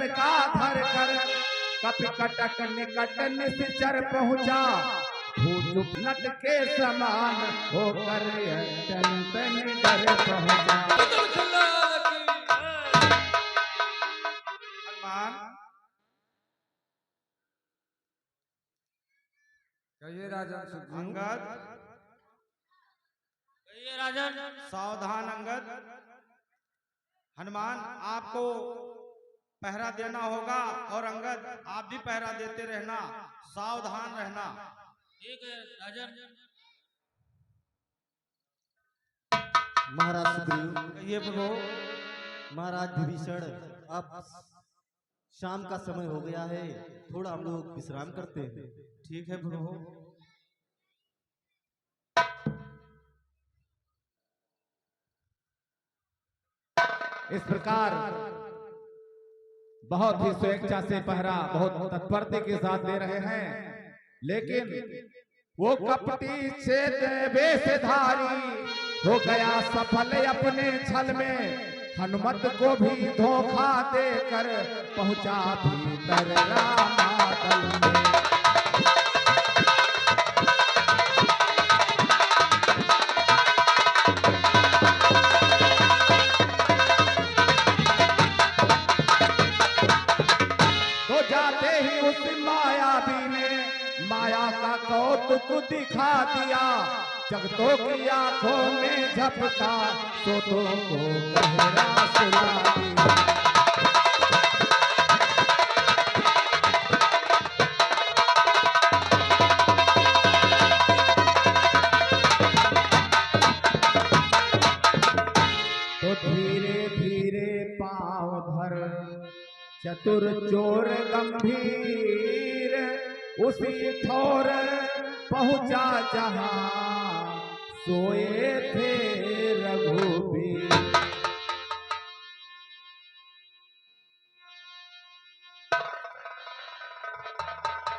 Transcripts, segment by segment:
खड़का धर कर कपि कटक निकट निश्चर पहुंचा। भूचुप नट के समान होकर अत्यंत निडर पहुंचा। कहिए राजन अंगद, कहिए राजन। सावधान अंगद। हनुमान आपको पहरा देना होगा और अंगद आप भी पहरा देते रहना, सावधान रहना। ठीक है राजन। महाराज सुग्रीव, कहिए प्रभु। महाराज विभीषण, अब शाम का समय हो गया है, थोड़ा हम लोग विश्राम करते हैं। ठीक है प्रभु। इस प्रकार बहुत ही स्वेच्छा से पहरा बहुत तत्परता के साथ दे रहे हैं, लेकिन वो कपटी छेद वेशधारी हो गया सफल अपने छल में। हनुमत को भी धोखा देकर पहुंचा भीतर रामादल में। तो जाते ही उस मायावी ने माया का कौतुक दिखा दिया। जगतों की आंखों में झपका सोतों को गहरा सुला दिया। तो धीरे धीरे पांव धर चतुर चोर गंभीर उसी ठोर पहुंचा जहां सोए थे रघुबीर।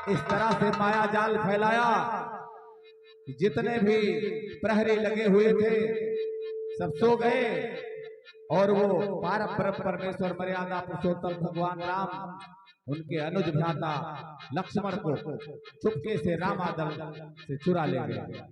इस तरह से माया जाल फैलाया कि जितने भी प्रहरी लगे हुए थे सब सो गए और वो पारब्रह्म परमेश्वर मर्यादा पुरुषोत्तम भगवान राम उनके अनुज भ्राता लक्ष्मण को चुपके से रामादल से चुरा ले गए।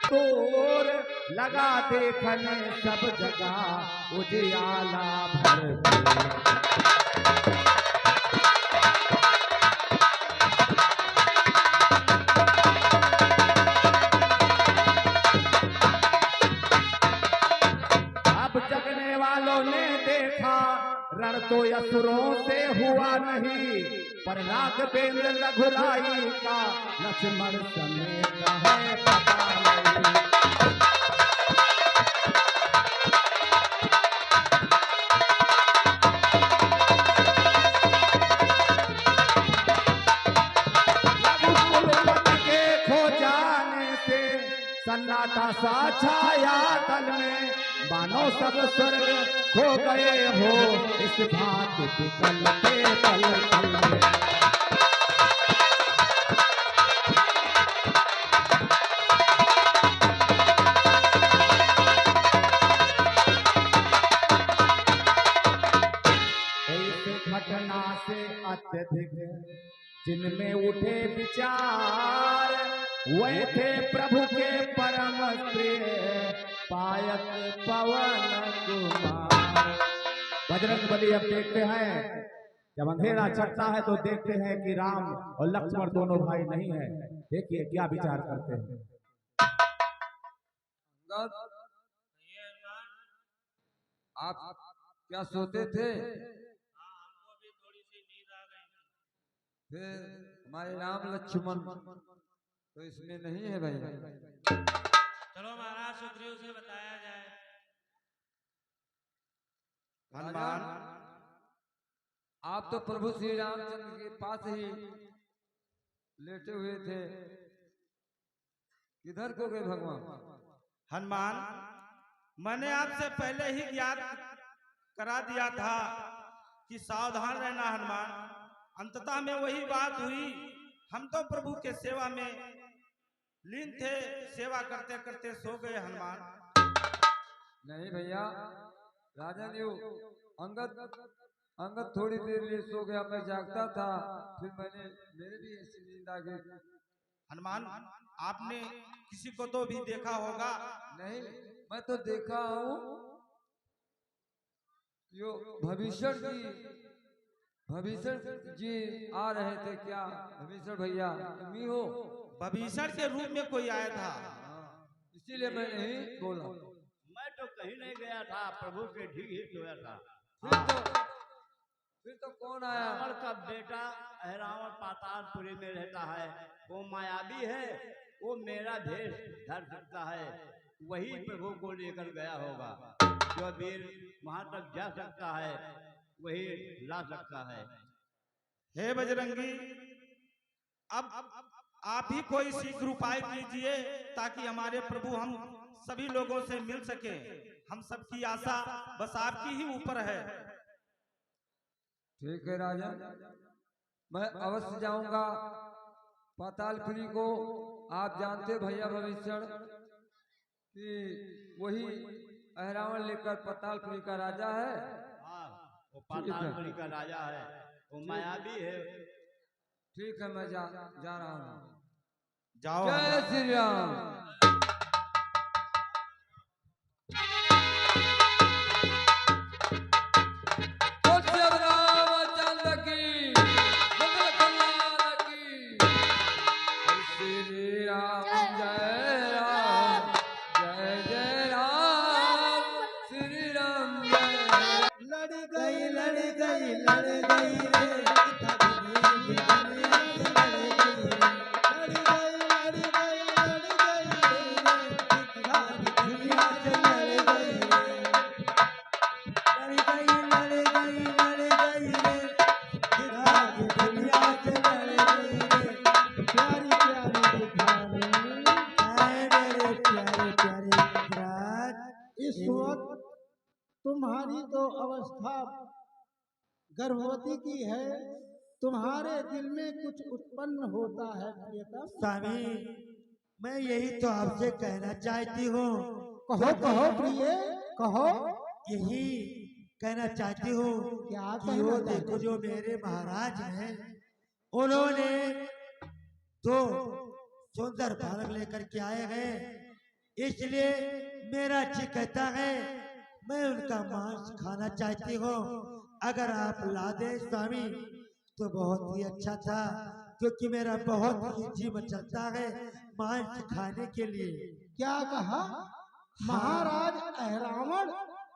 तोर लगा देखने सब जगह उजियाला भर गया। अब जगने वालों ने देखा रण तो असुरों से हुआ नहीं, पर राघवेंद्र रघुराई का लक्ष्मण समेत है पता नहीं। रघुकुल के खो जाने से सन्नाटा सा छाया तल में, मानो सब स्वर्ग खो गए हो इस भांति विकल के तल तल में। इस घटना से अत्यधिक जिनमें उठे विचार, वह थे प्रभु के परम प्रिय पायक पवन कुमार। बजरंगबली अब देखते हैं, जब अंधेरा छटता है तो देखते हैं कि राम और लक्ष्मण दोनों भाई नहीं है। देखिए क्या विचार करते हैं। आप क्या सोते थे? हमको भी थोड़ी सी नींद आ गई। फिर हमारे राम लक्ष्मण तो इसमें नहीं है भाई। चलो महाराज सुग्रीव से बताया जाए। हनुमान, आप तो प्रभु श्री रामचंद्र के पास ही लेटे हुए थे, किधर को गए भगवान? हनुमान, मैंने आपसे पहले ही ज्ञात करा दिया था कि सावधान रहना हनुमान। अंततः में वही बात हुई। हम तो प्रभु के सेवा में लीन थे, सेवा करते करते सो गए हनुमान। नहीं भैया, राजन यू अंगद थोड़ी देर लिए सो गया, मैं जागता था, फिर मेरे भी ऐसी नींद आ गई। हनुमान, आपने किसी को तो भी देखा होगा? नहीं, मैं तो देखा हूँ यो भविष्य जी आ रहे थे। क्या भविष्य भैया तुम ही हो? भविष्य के रूप में कोई आया था। इसीलिए मैं नहीं बोला। मैं तो कहीं नहीं गया था, प्रभु के ठीक ही सोया था। फिर तो कौन आया? रावण का बेटा रावण पातालपुरी में रहता है, वो मायावी है, वो मेरा भेष धर सकता है, वही प्रभु को लेकर गया होगा। जो वीर वहां तक जा सकता है वही ला सकता है। हे बजरंगी, अब आप ही कोई शीघ्र उपाय कीजिए ताकि हमारे प्रभु हम सभी लोगों से मिल सके। हम सबकी आशा बस आपकी ही ऊपर है। ठीक है राजा, मैं अवश्य जाऊंगा पातालपुरी को। आप जानते भैया भविष्य कि वही अहरावण लेकर पातालपुरी का राजा है। हाँ, वो पातालपुरी का राजा है, वो मायावी है। ठीक है, मैं जा रहा हूँ। जाओ। जय श्री राम। इस वक्त तुम्हारी तो अवस्था गर्भवती की है, तुम्हारे दिल में कुछ उत्पन्न होता है प्रियतम। स्वामी, मैं यही तो आपसे कहना चाहती हूँ। कहो कहो प्रिय, कहो। यही कहना चाहती हूँ क्या कि वो देखो जो मेरे महाराज हैं, उन्होंने तो सुंदर बालक लेकर के आए हैं, इसलिए मेरा जी कहता है मैं उनका मांस खाना चाहती हूँ। अगर आप ला दे स्वामी तो बहुत ही अच्छा था, क्योंकि मेरा बहुत ही जी मचलता है मांस खाने के लिए। क्या कहा? महाराज अहरावण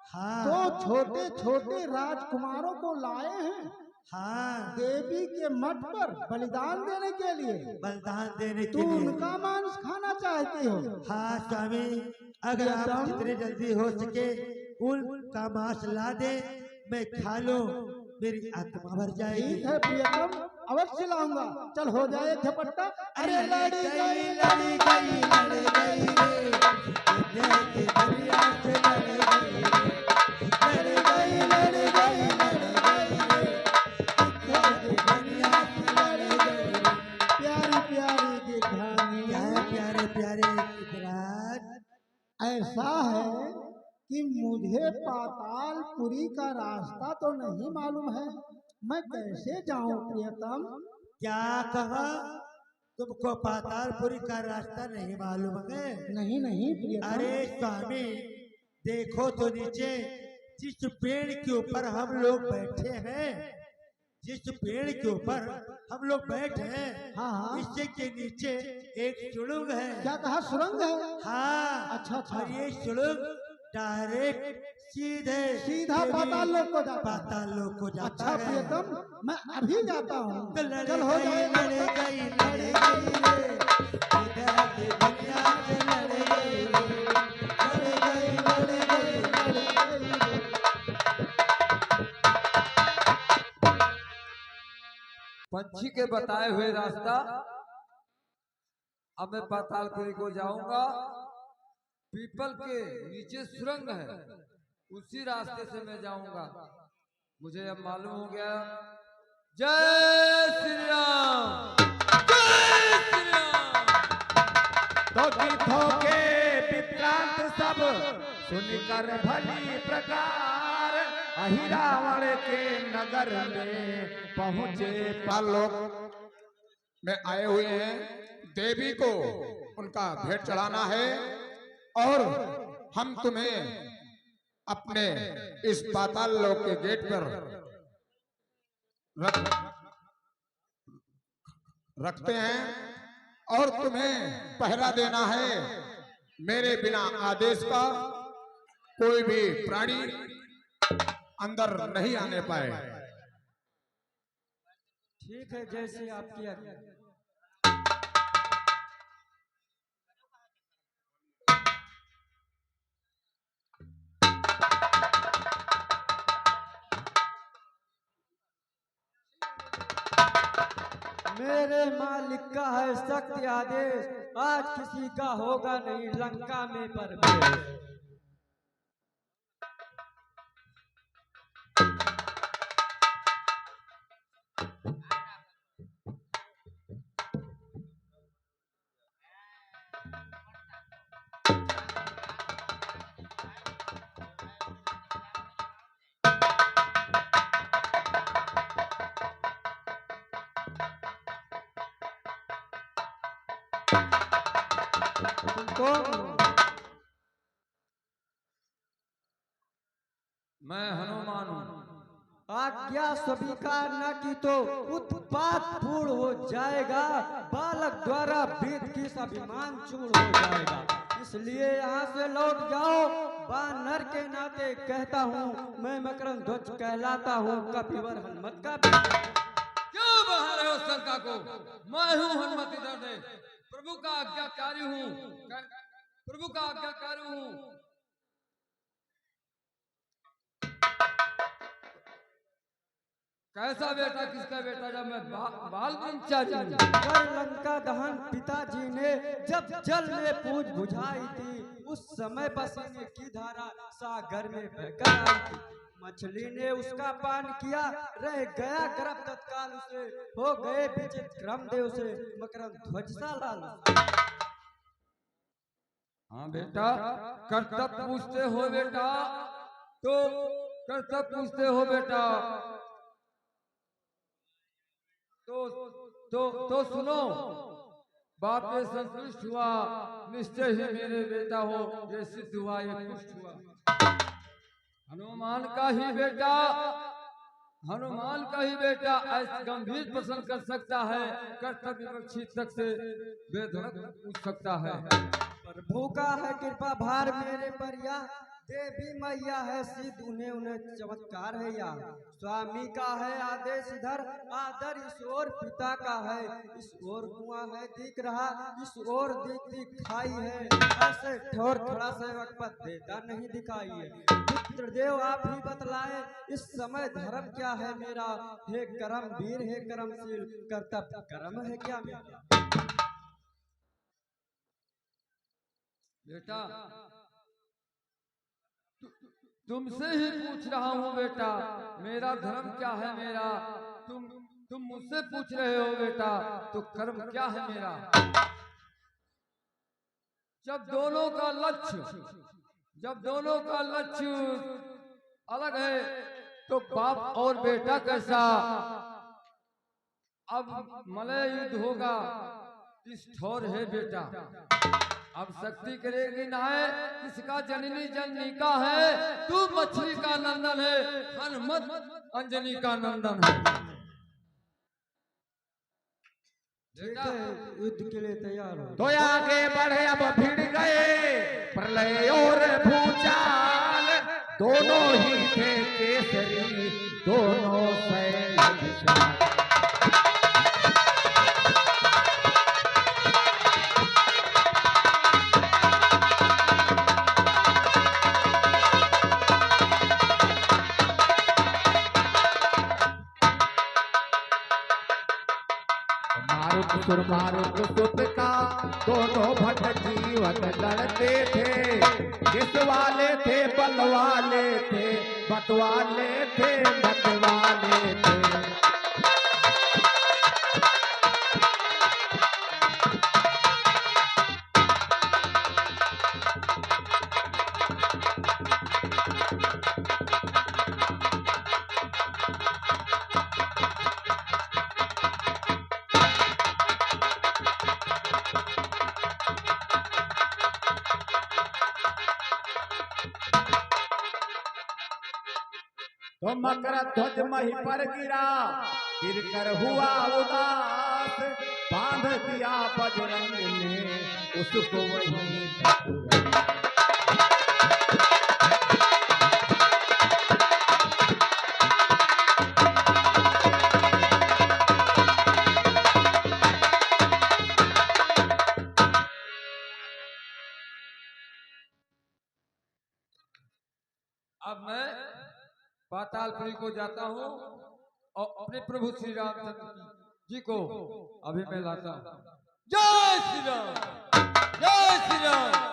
हाँ, तो छोटे छोटे राजकुमारों को लाए हैं हाँ, देवी के मठ पर बलिदान देने के लिए। बलिदान देने के तू लिए। उनका मांस खाना चाहती हो? हाँ स्वामी, अगर आप जितने जल्दी हो सके उनका मांस ला दे, मैं खा लूं, मेरी आत्मा भर जाएगी। ठीक है प्रियतम, अवश्य लाऊंगा। चल हो जाए झपट्टा। अरे लड़ी गई लड़ी गई लड़ी गई रे, दुनिया की दुनिया से लड़ी गई रे, लड़ी गई लड़ी गई लड़ी गई रे, दुनिया की दुनिया से लड़ी गई रे। प्यारी प्यारी गिरधानी, प्यारे प्यारे गिरिराज, ऐसा है कि मुझे पातालपुरी का रास्ता तो नहीं मालूम है, मैं कैसे जाऊं प्रियतम? क्या कहा? तुमको पातालपुरी का रास्ता नहीं मालूम है? नहीं नहीं प्रियतम। अरे स्वामी, देखो तो नीचे जिस पेड़ के ऊपर हम लोग बैठे हैं, जिस पेड़ के ऊपर हम लोग बैठे हैं, हाँ हाँ, इससे के नीचे एक सुड़ंग है। क्या कहा? सुरंग है? हाँ, अच्छा अच्छा। और ये सुड़ंग डायरेक्ट सीधा पाताल लोक को जाता। पाताल लोक को जाता अच्छा है। प्रियतम, मैं अभी जाता हूँ। चल हो जाए। लड़े गई लड़े गई रे, इधर की दुनिया से लड़े गई रे, लड़े गई लड़े गई लड़े गई रे। पंछी के बताए हुए रास्ता अब मैं पातालपुरी को जाऊंगा। पीपल के नीचे सुरंग है, उसी रास्ते से मैं जाऊंगा। मुझे अब मालूम हो गया। जय श्री राम, जय श्री राम। तो गीतों के विक्रांत सब सुनकर भली प्रकार अहि रावण के नगर में पहुँचे। लोग में आए हुए हैं, देवी को उनका भेंट चढ़ाना है और हम तुम्हें अपने इस पाताल लोक के गेट पर रखते हैं और तुम्हें पहरा देना है। मेरे बिना आदेश का कोई भी प्राणी अंदर नहीं आने पाए। ठीक है, जैसे आपकी आज्ञा। मेरे मालिक का है सख्त आदेश, आज किसी का होगा नहीं लंका में प्रवेश। मैं हनुमान हूँ। आज्ञा स्वीकार न की तो उत्पात पूर्ण हो जाएगा, बालक द्वारा वेद की अभिमान चूर्ण हो जाएगा। इसलिए यहाँ से लौट जाओ। वानर के नाते कहता हूँ, मैं मकरंद ध्वज कहलाता हूँ, कपिवर हनुमत का बेटा। क्यों बहा रहे हो शंका को? मैं हूँ हनुमति दर्दे, प्रभु का आज्ञाकारी हूँ, प्रभु का आज्ञाकारी हूँ। कैसा बेटा, किसका बेटा? जब मैं बाल ब्रह्मचारी हूँ। कर लंका दहन पिताजी ने जब जल में पूज बुझाई थी, उस समय पसीने की धारा सागर में बहकर आई थी। मछली ने उसका पान किया, रह गया गर्भ तत्काल उसे, हो गए विचित्र क्रम देव से मकरंद ध्वज सा लाल। हाँ बेटा, कर्तव्य पूछते हो बेटा, तो कर्तव्य पूछते हो बेटा, तो सुनो। बाप ने संतुष्ट हुआ, निश्चय ही मेरे बेटा हो, ये सिद्ध हुआ, ये पुष्ट हुआ। हनुमान का ही बेटा, हनुमान का ही बेटा ऐसे गंभीर प्रश्न कर सकता है, कर्तव्य विवक्षी तक से वेदनक पूछ सकता है। प्रभु का है कृपा भार मेरे पर, या देवी मैया है सिद्ध उन्हें उन्हें चमत्कार है, या स्वामी का है आदेश इधर, आदर इस ओर पिता का है, इस ओर कुआं है दिख रहा, इस ओर दिख खाई है, ऐसे ठोर खड़ा सेवक पद देता नहीं दिखाई है। पितृदेव आप ही बतलाए इस समय धर्म क्या है मेरा, हे करम वीर हे करमशील, कर्तव्य कर्म है क्या मेरा। बेटा तुमसे ही पूछ रहा हूँ बेटा, मेरा धर्म क्या है मेरा। तुम मुझसे पूछ रहे हो बेटा, तो कर्म क्या है मेरा। जब दोनों का लक्ष्य अलग है, तो बाप और बेटा कैसा। अब मलय युद्ध होगा, इस ठौर है बेटा। अब शक्ति करेगी नाय, किसका जननी जननी है, तू मछली का नंदन है, हनुमत अंजनी का नंदन है। ठीक है, युद्ध के लिए तैयार हो। तो आगे बढ़े, अब भिड़ गए प्रलय और भूचाल, दोनों ही थे केसरी, दोनों सैनिक। असुर मारुत सुत का दोनों भट जीवत लड़ते थे। किस वाले थे बल वाले थे, बतवाले थे बतवाले थे। तो मकर ध्वज मही पर गिरा, गिर कर हुआ उदास, बांध दिया बजरंग ने उसको वहीं पर। अब मैं पातालपुरी को जाता हूँ और अपने प्रभु श्री रामचंद्र जी को अभी मैं लाता हूँ। जय श्री राम, जय श्री राम।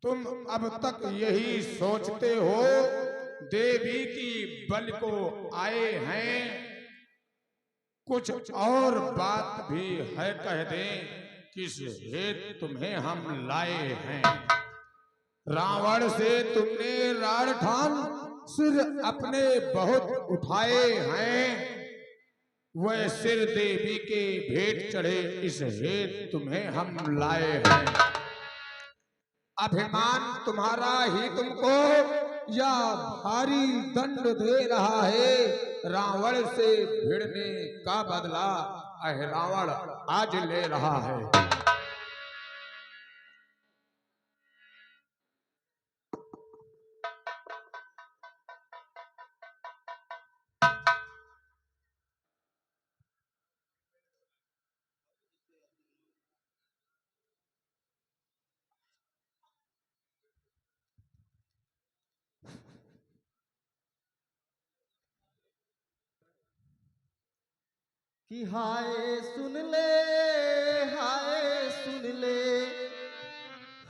तुम अब तक यही सोचते हो देवी की बल को आए हैं, कुछ और बात भी है कह दें, किस हेतु तुम्हें हम लाए हैं। रावण से तुमने राड़ ठान सिर अपने बहुत उठाए हैं, वह सिर देवी के भेंट चढ़े इस हेतु तुम्हें हम लाए हैं। अभिमान तुम्हारा ही तुमको या भारी दंड दे रहा है, रावण से भिड़ने का बदला रावण आज ले रहा है। कि हाय सुन ले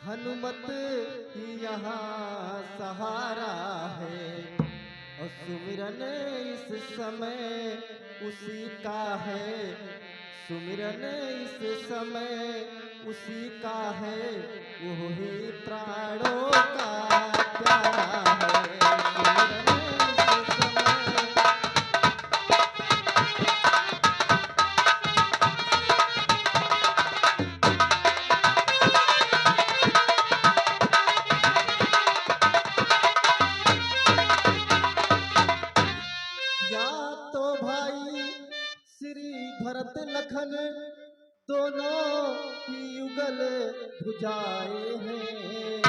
हनुमत यहाँ सहारा है, और सुमिरन इस समय उसी का है, सुमिरन इस समय उसी का है, वही प्राणों का प्यारा है। सुमिरन भरत लखन दोनों ही युगल भुजाए हैं,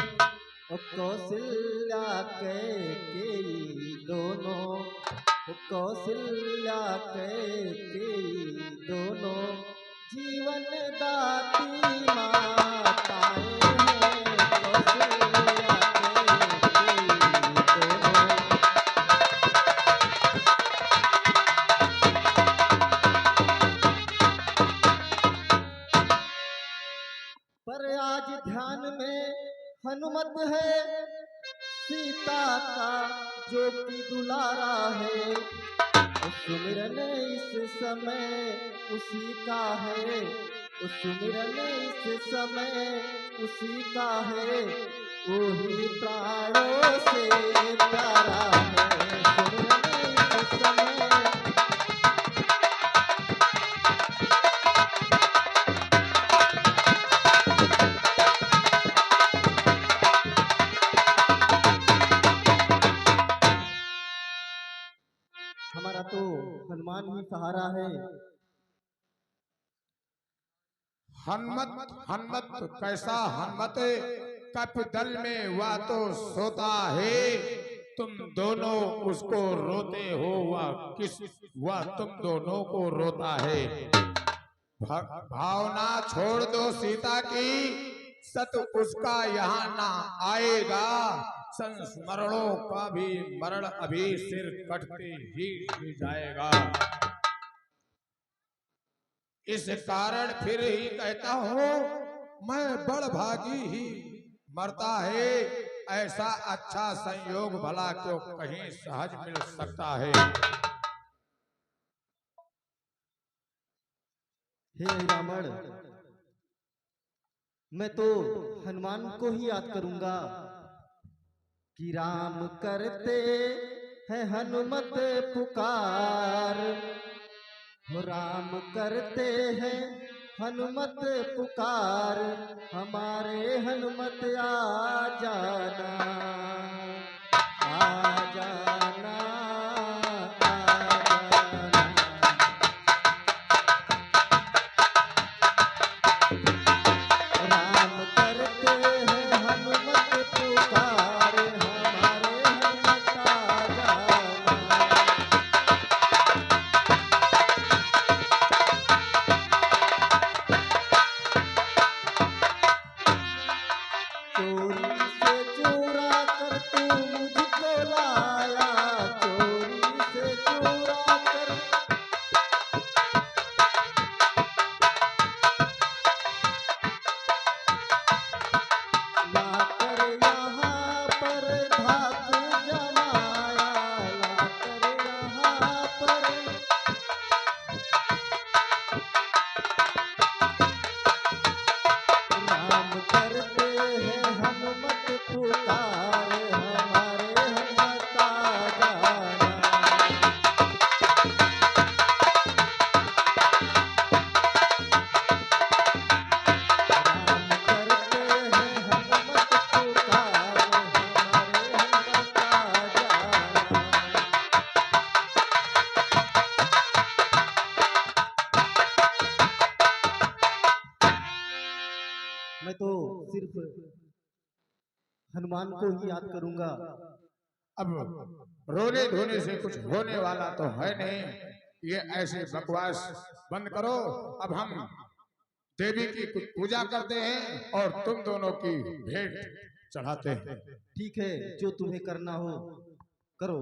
कौशल्या कैकेयी दोनों, कौशल्या कैकेयी दोनों जीवन दाती माताएं हैं। कौशल्या कैकेयी दोनों। पर आज ध्यान में हनुमत है, सीता का जो कि दुलारा है। सुमिरन इस समय उसी का है, सुमिरन इस समय उसी का है, वही प्राणों से प्यारा है। सुमिरन इस समय हमारा तो हनुमान ही सहारा है। हनुमत हनुमत कैसा हनुमत, कप दल में वह तो सोता है। तुम दोनों उसको रोते हो, वह तुम दोनों को रोता है। भावना छोड़ दो सीता की, सत उसका यहाँ ना आएगा। संस्मरणों का भी मरण अभी सिर कटते ही जाएगा। इस कारण फिर ही कहता हूँ, मैं बड़ भागी ही मरता है। ऐसा अच्छा संयोग भला क्यों कहीं सहज मिल सकता है। हे रावण, मैं तो हनुमान को ही याद करूंगा कि राम करते हैं हनुमत पुकार। हो राम करते हैं हनुमत पुकार, हमारे हनुमत आ जाना, आ जाना, आ जाना। राम करते हैं हनुमत पुकार, हमारे हनुमत आ जाना। चोरी से चोरा कर तू मुझको लाया, चोरी से चोरा कर लाकर यहाँ पर धाक जमाया, लाकर यहाँ पर राम करते हैं हनुमत पुकार, हमारे हनुमत आ जाना। राम करते हैं हनुमत पुकार, हमारे हनुमत आ जाना। मैं तो सिर्फ हनुमान को ही याद करूंगा। अब रोने धोने से कुछ होने वाला तो है नहीं। ये ऐसे बकवास बंद करो। अब हम देवी की कुछ पूजा करते हैं और तुम दोनों की भेंट चढ़ाते हैं। ठीक है, जो तुम्हें करना हो करो।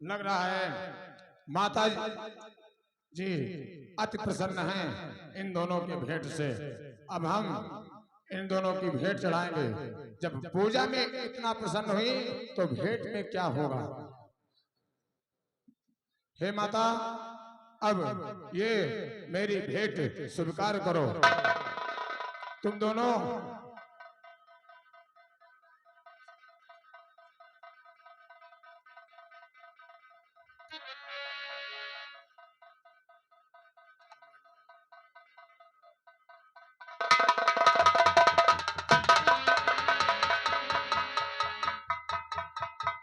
लग रहा है माता जी अति प्रसन्न हैं इन दोनों के भेंट से। अब हम इन दोनों की भेंट चढ़ाएंगे। जब पूजा में इतना प्रसन्न हुई तो भेंट में क्या होगा। हे माता, अब ये मेरी भेंट स्वीकार करो। तुम दोनों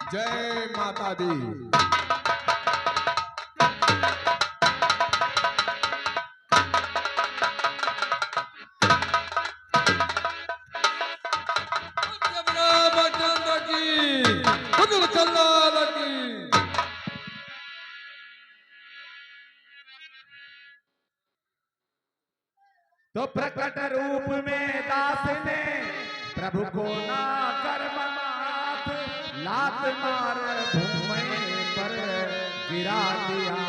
जय माता दी। तो प्रकट रूप में दास ने प्रभु को ना कर मनाथ, लात मार भूमि पर गिरा दिया।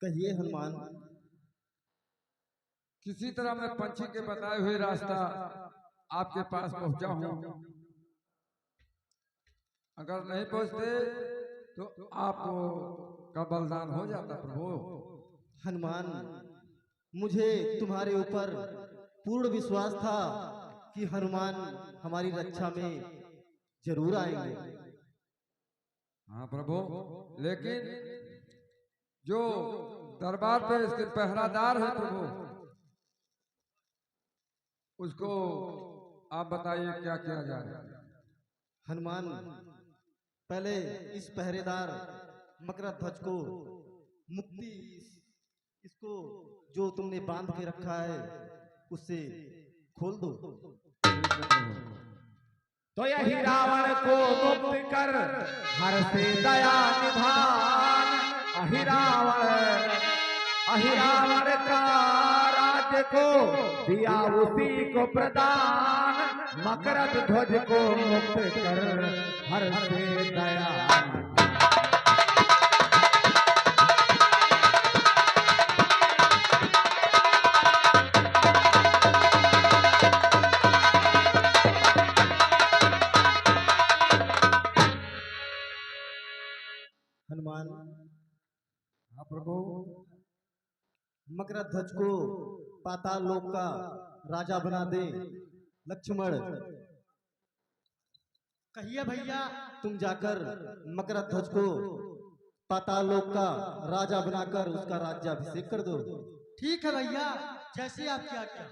कहिए हनुमान। किसी तरह मैं पंछी के बताए हुए रास्ता आपके पास पहुंचा हूं। अगर नहीं पहुंचते तो आप का बलिदान हो जाता प्रभु। हनुमान, मुझे तुम्हारे ऊपर पूर्ण विश्वास था कि हनुमान हमारी रक्षा में जरूर आएंगे। हाँ प्रभु, लेकिन जो दरबार पे इसके पहरादार है प्रभु, उसको आप बताइए क्या किया जाए। हनुमान, पहले इस पहरेदार मकरध्वज को मुक्ति, इसको जो तुमने बांध के रखा है उससे खोल दो। तो यही रावण को मुक्त कर हर से दया निधान। अहिरावण का राज्य को दिया उसी को प्रदान। मकरध्वज को मुक्त कर हर से दया। हनुमान, हाँ प्रभु, मकरध्वज को पाताल लोक का राजा बना दे। लक्ष्मण, कहिए भैया। तुम जाकर मकरध्वज को पाताल लोक का राजा बनाकर उसका राज्याभिषेक कर दो। ठीक है भैया, जैसी आपकी आज्ञा।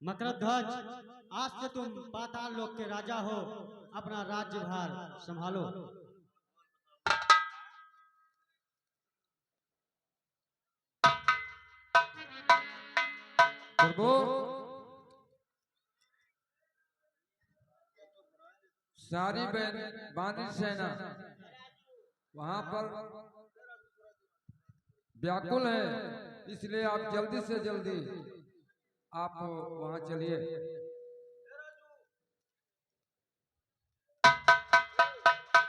मकरध्वज, आज से तुम पाताल लोक के राजा हो। अपना राज्यभार संभालो। प्रभु, सारी बानरी सेना वहां पर व्याकुल है, इसलिए आप जल्दी से जल्दी आप वहां चलिए।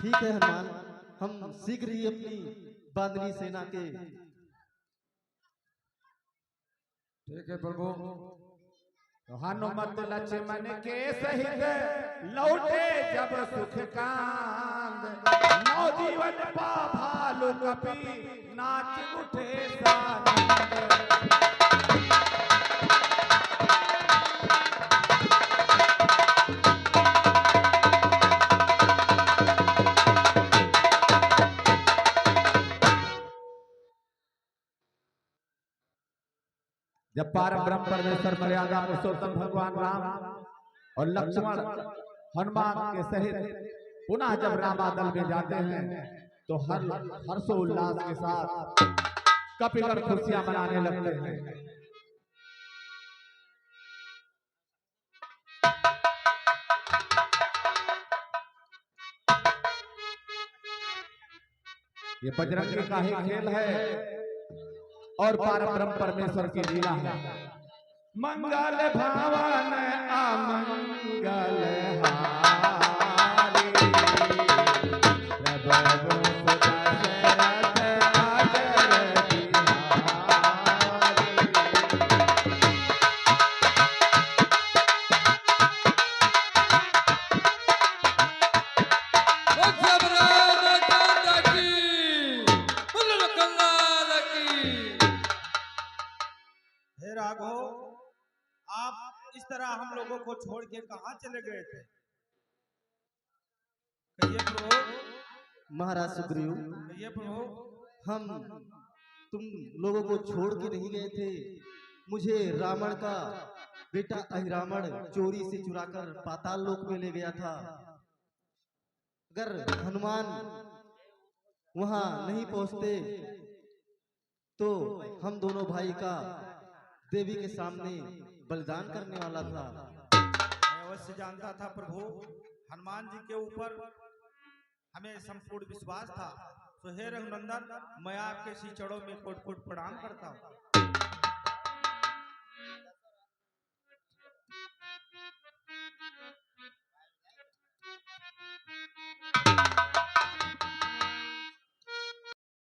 ठीक है हनुमान, हम शीघ्र ही अपनी बांदनी सेना के। ठीक है प्रभु। हनुमत लक्ष्मण के सहित लौटे जब सुख कांद। नवजीवन पा भालु कपि नाच उठे सानंद। जब पारब्रह्म परमेश्वर मर्यादा पुरुषोत्तम भगवान राम और लक्ष्मण हनुमान के सहित पुनः जब रामादल में जाते हैं तो हर्षोल्लास के साथ कपिवर खुशियां मनाने लगते हैं। ये बजरंगी का ही खेल है और पारब्रह्म परमेश्वर की लीला है। मंगल भावन अमंगल हारी प्रभु सुदशरथ अजर हे राघव, आप इस तरह हम लोगों को छोड़ के कहाँ चले गए थे? कहिए प्रभु। महाराज सुग्रीव, कहिए प्रभु। हम तुम लोगों को छोड़ के नहीं गए थे। मुझे रावण का बेटा अहिरावण चोरी से चुराकर पाताल लोक में ले गया था। अगर हनुमान वहां नहीं पहुंचते तो हम दोनों भाई का देवी के सामने बलिदान करने वाला था। मैं अवश्य जानता था प्रभु, हनुमान जी के ऊपर हमें संपूर्ण विश्वास था। तो हे रघुनंदन, मैं आपके श्री चरणों में कोट कोट प्रणाम करता हूँ।